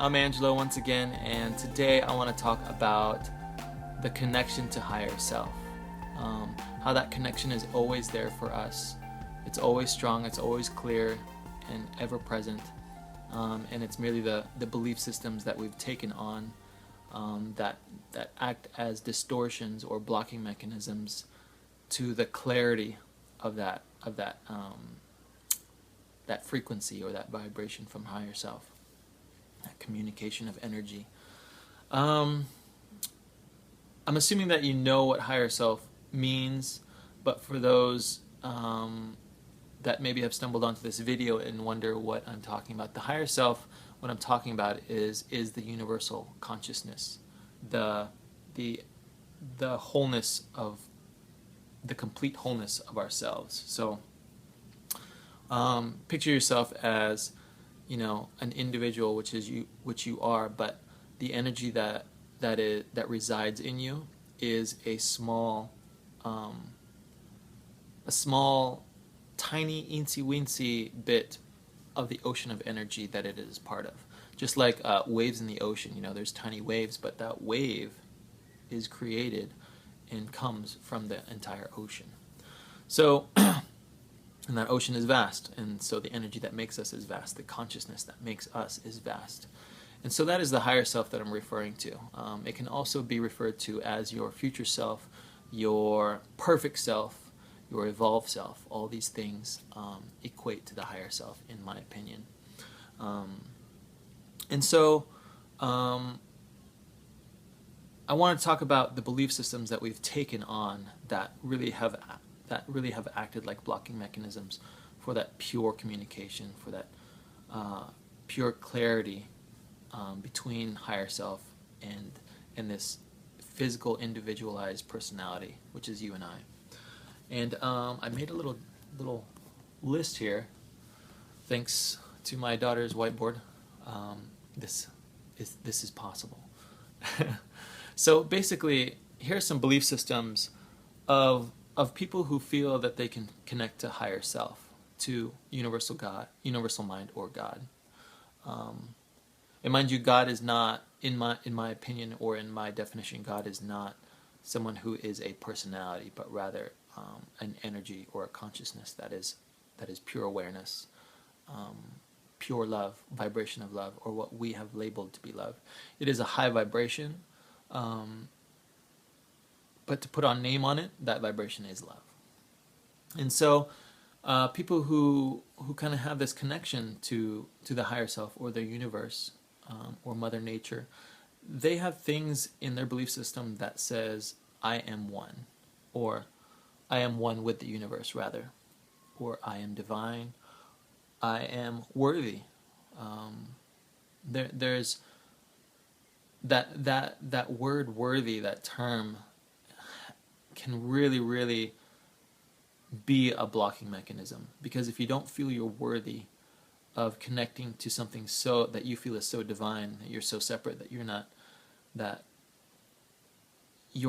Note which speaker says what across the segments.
Speaker 1: I'm Angelo once again, and today I want to talk about the connection to higher self. How that connection is always there for us. It's always strong, it's always clear, and ever present. And it's merely the belief systems that we've taken on that act as distortions or blocking mechanisms to the clarity of that frequency or that vibration from higher self, that communication of energy. Um, I'm assuming that you know what higher self means, but for those that maybe have stumbled onto this video and wonder what I'm talking about, the higher self, what I'm talking about is the universal consciousness, the the the wholeness of the complete wholeness of ourselves. So picture yourself as, an individual, which you are, but the energy that resides in you is um, a small, tiny, eensy weensy bit of the ocean of energy that it is part of. Just like waves in the ocean, there's tiny waves, but that wave is created and comes from the entire ocean. So and that ocean is vast, and so the energy that makes us is vast, the consciousness that makes us is vast. And so that is the higher self that I'm referring to. It can also be referred to as your future self, your perfect self, your evolved self. All these things equate to the higher self, in my opinion. And so I want to talk about the belief systems that we've taken on that really have acted like blocking mechanisms for that pure communication, for that pure clarity between higher self and this physical individualized personality, which is you and I. And I made a little list here, thanks to my daughter's whiteboard. This is possible. So basically, here are some belief systems of people who feel that they can connect to higher self, to universal God, universal mind, or God. And mind you, God is not, in my opinion or in my definition, God is not someone who is a personality, but rather an energy or a consciousness that is pure awareness, pure love, vibration of love, or what we have labeled to be love. It is a high vibration, but to put a name on it, that vibration is love. And so people who kind of have this connection to the higher self or the universe or Mother Nature, they have things in their belief system that says, I am one, or I am one with the universe, rather, or I am divine, I am worthy. There's that word worthy, that term, can really be a blocking mechanism, because if you don't feel you're worthy of connecting to something so that you feel is so divine, that you're so separate, that you're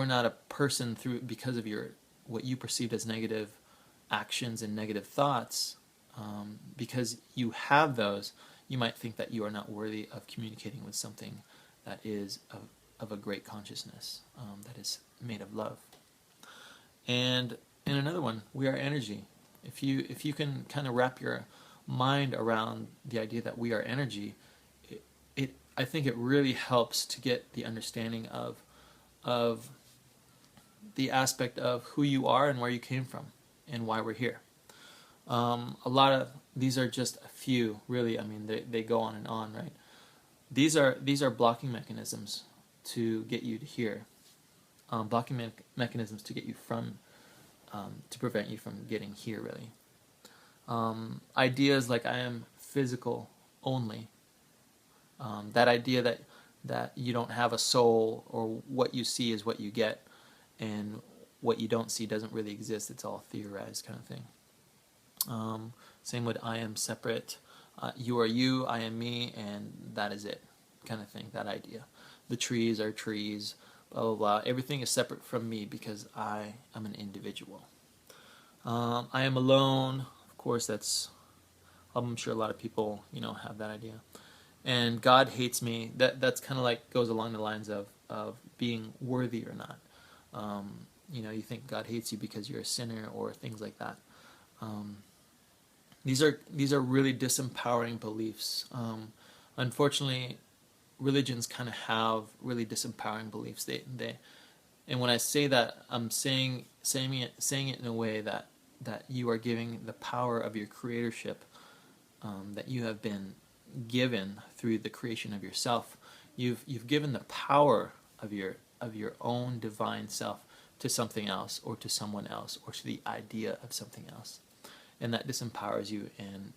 Speaker 1: not a person through because of your what you perceived as negative actions and negative thoughts, because you have those, you might think that you are not worthy of communicating with something that is of a great consciousness, that is made of love. And in another one, we are energy. If you can kind of wrap your mind around the idea that we are energy, I think it really helps to get the understanding of the aspect of who you are and where you came from and why we're here. A lot of these are just a few, really. I mean, they go on and on, right? These are blocking mechanisms to get you to here. Blocking mechanisms to get you from, to prevent you from getting here, really. Ideas like I am physical only. That idea that you don't have a soul, or what you see is what you get, and what you don't see doesn't really exist, it's all theorized, kind of thing. Same with I am separate, you are you, I am me, and that is it, kind of thing, that idea. The trees are trees, blah blah blah, everything is separate from me because I am an individual. I am alone, of course, I'm sure a lot of people have that idea. And God hates me. That's kind of like goes along the lines of being worthy or not. You think God hates you because you're a sinner or things like that. Um, these are really disempowering beliefs. Unfortunately, religions kind of have really disempowering beliefs. They and when I say that, I'm saying it in a way that you are giving the power of your creatorship, that you have been given through the creation of yourself. You've given the power of your own divine self to something else or to someone else or to the idea of something else, and that disempowers you and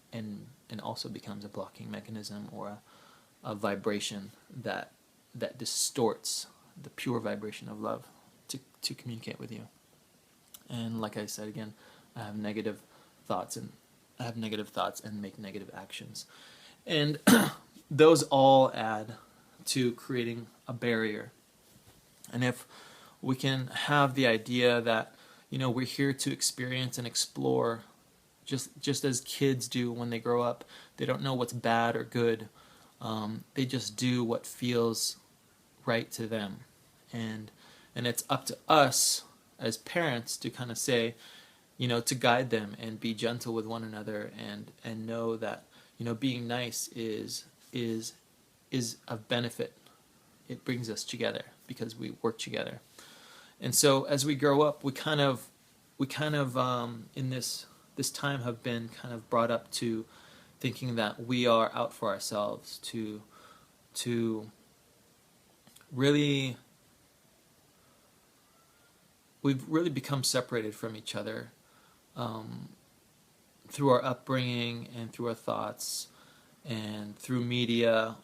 Speaker 1: also becomes a blocking mechanism or a vibration that distorts the pure vibration of love to communicate with you. And like I said again, I have negative thoughts and make negative actions. And those all add to creating a barrier. And if we can have the idea that we're here to experience and explore, just as kids do when they grow up. They don't know what's bad or good. They just do what feels right to them, and it's up to us as parents to kind of say, to guide them and be gentle with one another, and know that being nice is of benefit. It brings us together because we work together. And so as we grow up, we kind of in this time have been kind of brought up to thinking that we are out for ourselves, to really we've really become separated from each other, through our upbringing and through our thoughts and through media.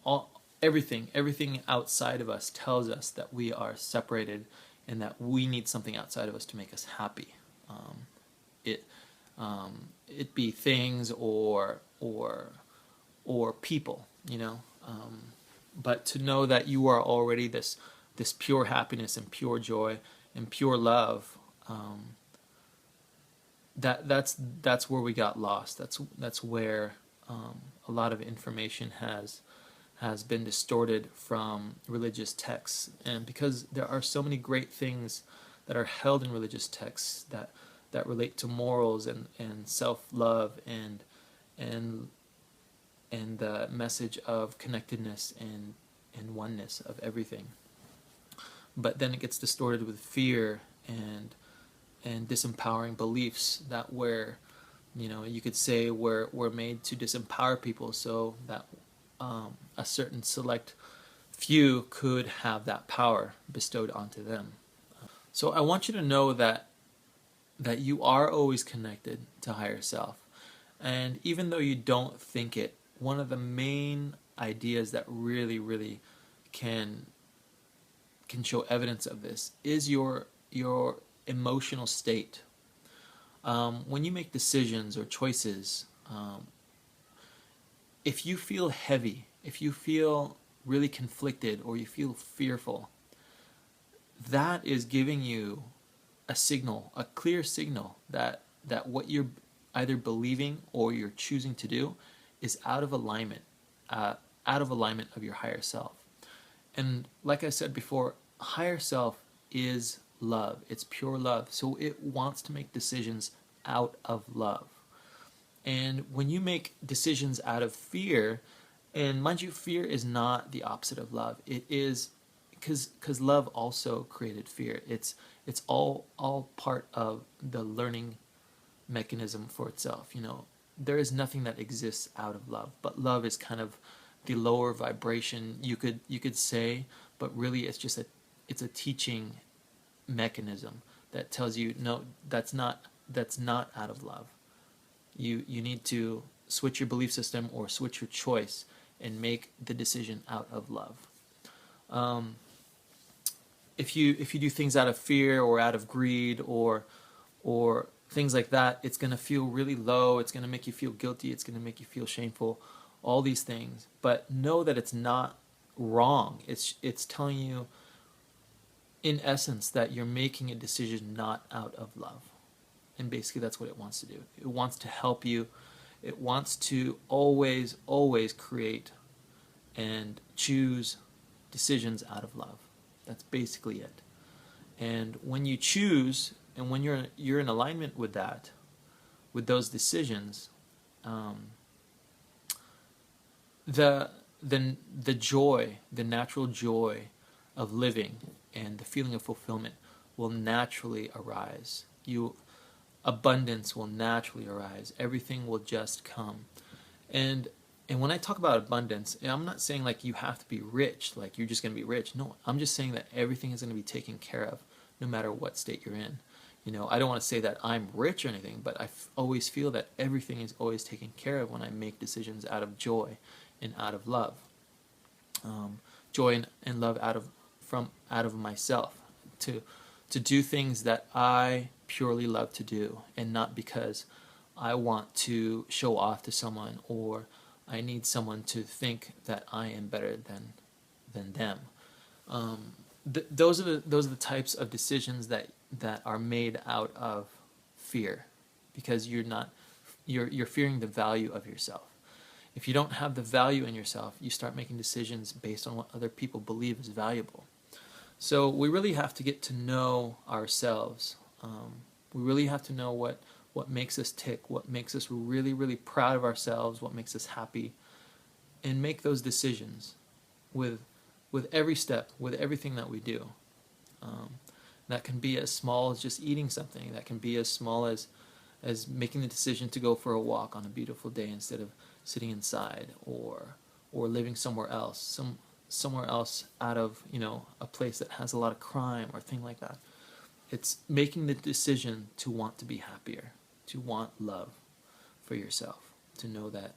Speaker 1: Everything outside of us tells us that we are separated and that we need something outside of us to make us happy. It it be things or people, but to know that you are already this pure happiness and pure joy and pure love. That's where we got lost. That's where a lot of information has been distorted from religious texts, and because there are so many great things that are held in religious texts that relate to morals and self-love and the message of connectedness and oneness of everything. But then it gets distorted with fear and disempowering beliefs that where you could say we're made to disempower people so that a certain select few could have that power bestowed onto them. So I want you to know that you are always connected to higher self. And even though you don't think it, one of the main ideas that really, really can show evidence of this is your emotional state. When you make decisions or choices, if you feel heavy, if you feel really conflicted, or you feel fearful, that is giving you a signal, a clear signal that what you're either believing or you're choosing to do is out of alignment of your higher self. And like I said before, higher self is love. It's pure love. So it wants to make decisions out of love. And when you make decisions out of fear, and mind you, fear is not the opposite of love. It is because love also created fear. It's all part of the learning mechanism for itself. There is nothing that exists out of love, but love is kind of the lower vibration, you could say, but really it's a teaching mechanism that tells you, no, that's not out of love. You need to switch your belief system or switch your choice and make the decision out of love. If you do things out of fear or out of greed or things like that, it's going to feel really low. It's going to make you feel guilty. It's going to make you feel shameful. All these things, but know that it's not wrong. It's telling you, in essence, that you're making a decision not out of love. And basically that's what it wants to do. It wants to help you. It wants to always create and choose decisions out of love. That's basically it. And when you choose, and when you're in alignment with that, with those decisions, the joy, the natural joy of living and the feeling of fulfillment will naturally arise. Abundance will naturally arise. Everything will just come. And when I talk about abundance, I'm not saying like you have to be rich, like you're just going to be rich. No, I'm just saying that everything is going to be taken care of no matter what state you're in. I don't want to say that I'm rich or anything, but I always feel that everything is always taken care of when I make decisions out of joy and out of love. Joy and love out of myself to do things that I purely love to do, and not because I want to show off to someone or I need someone to think that I am better than them. Those are the types of decisions that are made out of fear, because you're fearing the value of yourself. If you don't have the value in yourself, you start making decisions based on what other people believe is valuable. So we really have to get to know ourselves. We really have to know what makes us tick, what makes us really, really proud of ourselves, what makes us happy, and make those decisions with every step, with everything that we do. That can be as small as just eating something. That can be as small as making the decision to go for a walk on a beautiful day instead of sitting inside, or living somewhere else, somewhere else out of a place that has a lot of crime or thing like that. It's making the decision to want to be happier, to want love for yourself, to know that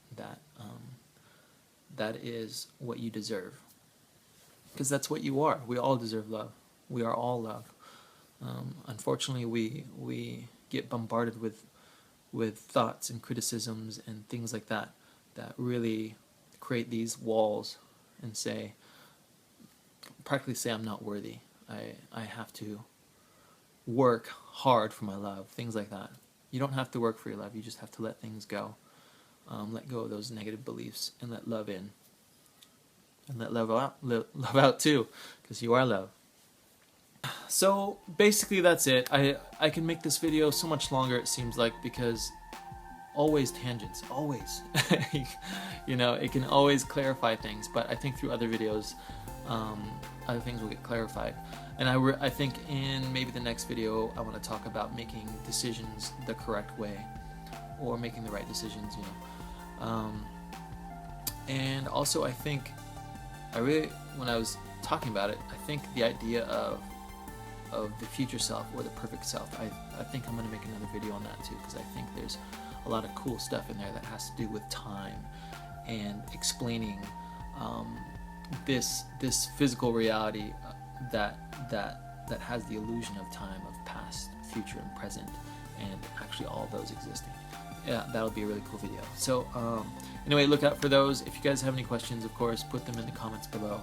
Speaker 1: that is what you deserve, because that's what you are. We all deserve love. We are all love. Unfortunately, we get bombarded with thoughts and criticisms and things like that really create these walls and practically say I'm not worthy. I have to work hard for my love, things like that. You don't have to work for your love. You just have to let things go. Let go of those negative beliefs and let love in. And let love out too, because you are love. So basically that's it. I can make this video so much longer, it seems like, because always tangents, always. It can always clarify things, but I think through other videos, other things will get clarified. And I think in maybe the next video, I want to talk about making decisions the correct way, or making the right decisions, and also I think, when I was talking about it, I think the idea of the future self or the perfect self, I think I'm going to make another video on that too, because I think there's a lot of cool stuff in there that has to do with time and explaining this physical reality that has the illusion of time, of past, future, and present, and actually all those existing. Yeah, that'll be a really cool video. So anyway, look out for those. If you guys have any questions, of course, put them in the comments below.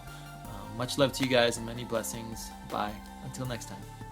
Speaker 1: Much love to you guys and many blessings. Bye. Until next time.